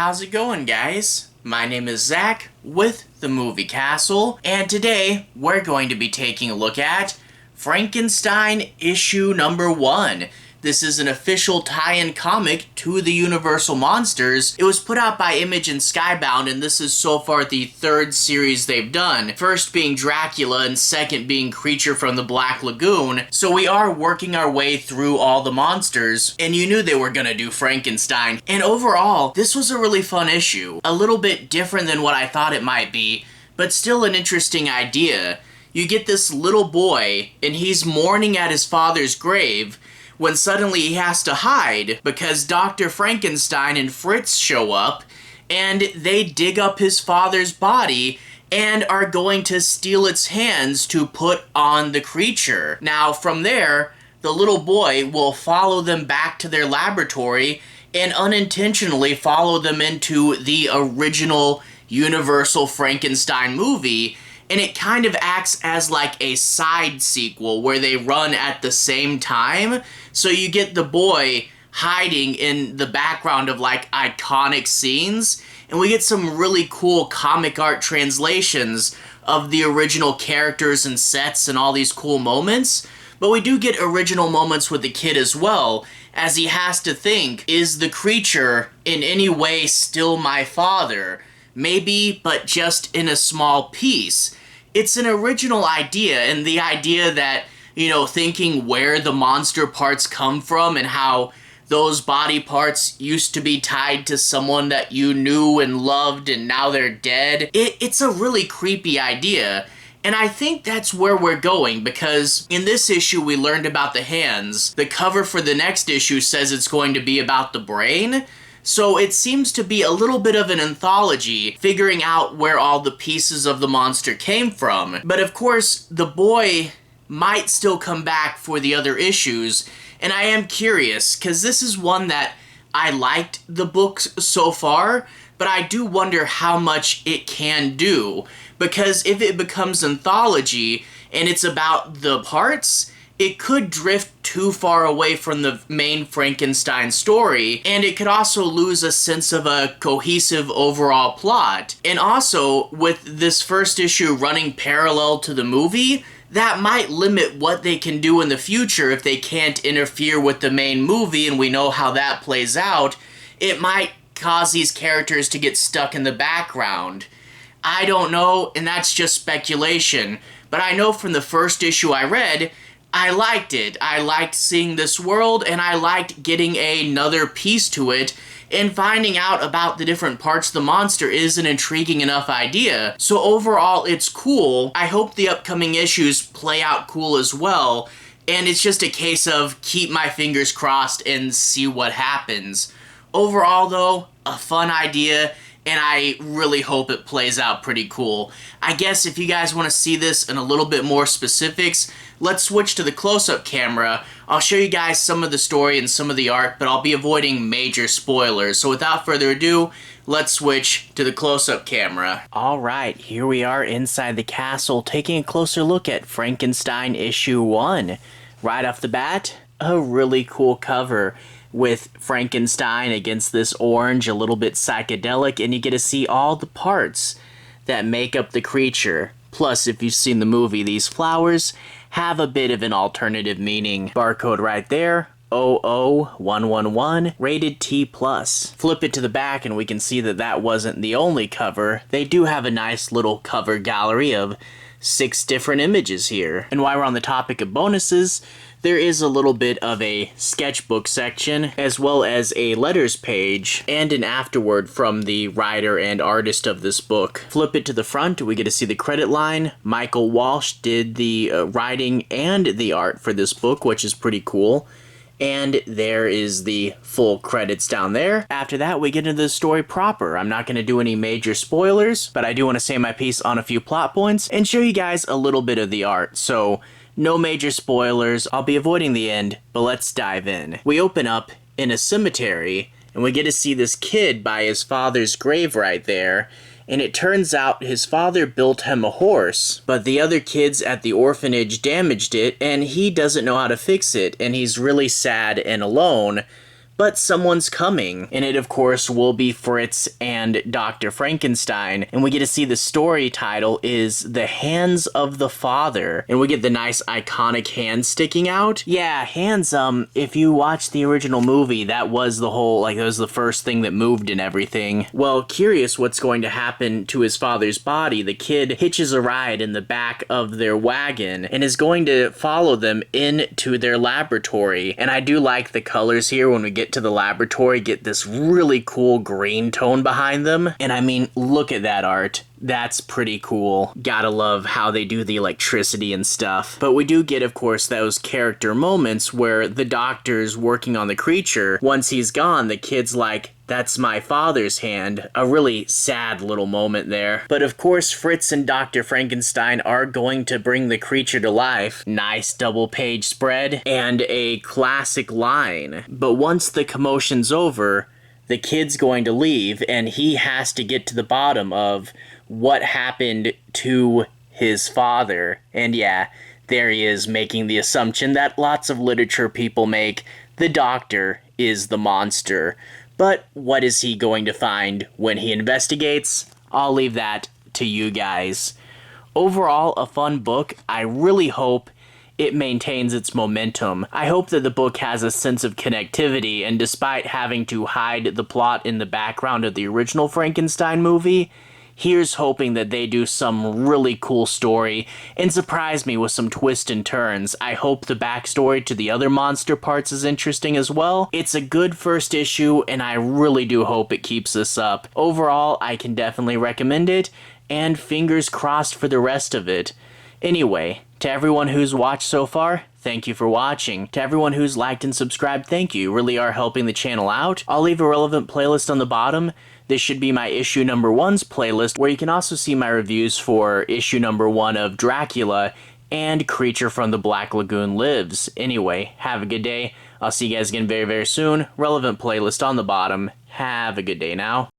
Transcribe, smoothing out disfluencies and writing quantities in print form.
How's it going, guys? My name is Zach with the Movie Castle, and today we're going to be taking a look at Frankenstein issue number 1. This is an official tie-in comic to the Universal Monsters. It was put out by Image and Skybound, and this is so far the third series they've done. First being Dracula, and second being Creature from the Black Lagoon. So we are working our way through all the monsters, and you knew they were gonna do Frankenstein. And overall, this was a really fun issue. A little bit different than what I thought it might be, but still an interesting idea. You get this little boy, and he's mourning at his father's grave, when suddenly he has to hide because Dr. Frankenstein and Fritz show up and they dig up his father's body and are going to steal its hands to put on the creature. Now from there, the little boy will follow them back to their laboratory and unintentionally follow them into the original Universal Frankenstein movie. And it kind of acts as like a side sequel where they run at the same time. So you get the boy hiding in the background of like iconic scenes. And we get some really cool comic art translations of the original characters and sets and all these cool moments. But we do get original moments with the kid as well, as he has to think, is the creature in any way still my father? Maybe, but just in a small piece. It's an original idea, and the idea that, you know, thinking where the monster parts come from and how those body parts used to be tied to someone that you knew and loved and now they're dead, it's a really creepy idea. And I think that's where we're going, because in this issue we learned about the hands. The cover for the next issue says it's going to be about the brain. So it seems to be a little bit of an anthology, figuring out where all the pieces of the monster came from. But of course, the boy might still come back for the other issues, and I am curious, because this is one that I liked the books so far, but I do wonder how much it can do, because if it becomes anthology and it's about the parts, it could drift too far away from the main Frankenstein story, and it could also lose a sense of a cohesive overall plot. And also, with this first issue running parallel to the movie, that might limit what they can do in the future if they can't interfere with the main movie, and we know how that plays out. It might cause these characters to get stuck in the background. I don't know, and that's just speculation, but I know from the first issue I read, I liked it. I liked seeing this world, and I liked getting another piece to it, and finding out about the different parts of the monster is an intriguing enough idea. So overall, it's cool. I hope the upcoming issues play out cool as well, and it's just a case of keep my fingers crossed and see what happens. Overall, though, a fun idea, and I really hope it plays out pretty cool. I guess if you guys want to see this in a little bit more specifics, let's switch to the close-up camera. I'll show you guys some of the story and some of the art, but I'll be avoiding major spoilers. So without further ado, let's switch to the close-up camera. Alright, here we are inside the castle, taking a closer look at Frankenstein issue 1. Right off the bat, a really cool cover with Frankenstein against this orange, a little bit psychedelic, and you get to see all the parts that make up the creature. Plus, if you've seen the movie, these flowers have a bit of an alternative meaning. Barcode right there, 00111, rated T+. Flip it to the back and we can see that that wasn't the only cover. They do have a nice little cover gallery of 6 different images here. And while we're on the topic of bonuses, there is a little bit of a sketchbook section, as well as a letters page, and an afterword from the writer and artist of this book. Flip it to the front, we get to see the credit line. Michael Walsh did the writing and the art for this book, which is pretty cool. And there is the full credits down there. After that, we get into the story proper. I'm not going to do any major spoilers, but I do want to say my piece on a few plot points and show you guys a little bit of the art. So, no major spoilers, I'll be avoiding the end, but let's dive in. We open up in a cemetery, and we get to see this kid by his father's grave right there, and it turns out his father built him a horse, but the other kids at the orphanage damaged it, and he doesn't know how to fix it, and he's really sad and alone. but someone's coming. And it, of course, will be Fritz and Dr. Frankenstein. And we get to see the story title is The Hands of the Father. And we get the nice iconic hand sticking out. Yeah, hands, if you watch the original movie, that was the whole, that was the first thing that moved and everything. Well, curious what's going to happen to his father's body, the kid hitches a ride in the back of their wagon and is going to follow them into their laboratory. And I do like the colors here when we get to the laboratory, get this really cool green tone behind them. And I mean, look at that art. That's pretty cool. Gotta love how they do the electricity and stuff. But we do get, of course, those character moments where the doctor's working on the creature. Once he's gone, the kid's like, "That's my father's hand." A really sad little moment there. But of course, Fritz and Dr. Frankenstein are going to bring the creature to life. Nice double page spread and a classic line. But once the commotion's over, the kid's going to leave and he has to get to the bottom of what happened to his father. And yeah, there he is making the assumption that lots of literature people make. The doctor is the monster. But what is he going to find when he investigates? I'll leave that to you guys. Overall, a fun book. I really hope it maintains its momentum. I hope that the book has a sense of connectivity, and despite having to hide the plot in the background of the original Frankenstein movie, here's hoping that they do some really cool story and surprise me with some twists and turns. I hope the backstory to the other monster parts is interesting as well. It's a good first issue, and I really do hope it keeps this up. Overall, I can definitely recommend it, and fingers crossed for the rest of it. Anyway, to everyone who's watched so far, thank you for watching. To everyone who's liked and subscribed, thank you. You really are helping the channel out. I'll leave a relevant playlist on the bottom. This should be my issue number 1's playlist, where you can also see my reviews for issue number 1 of Dracula and Creature from the Black Lagoon Lives. Anyway, have a good day. I'll see you guys again very, very soon. Relevant playlist on the bottom. Have a good day now.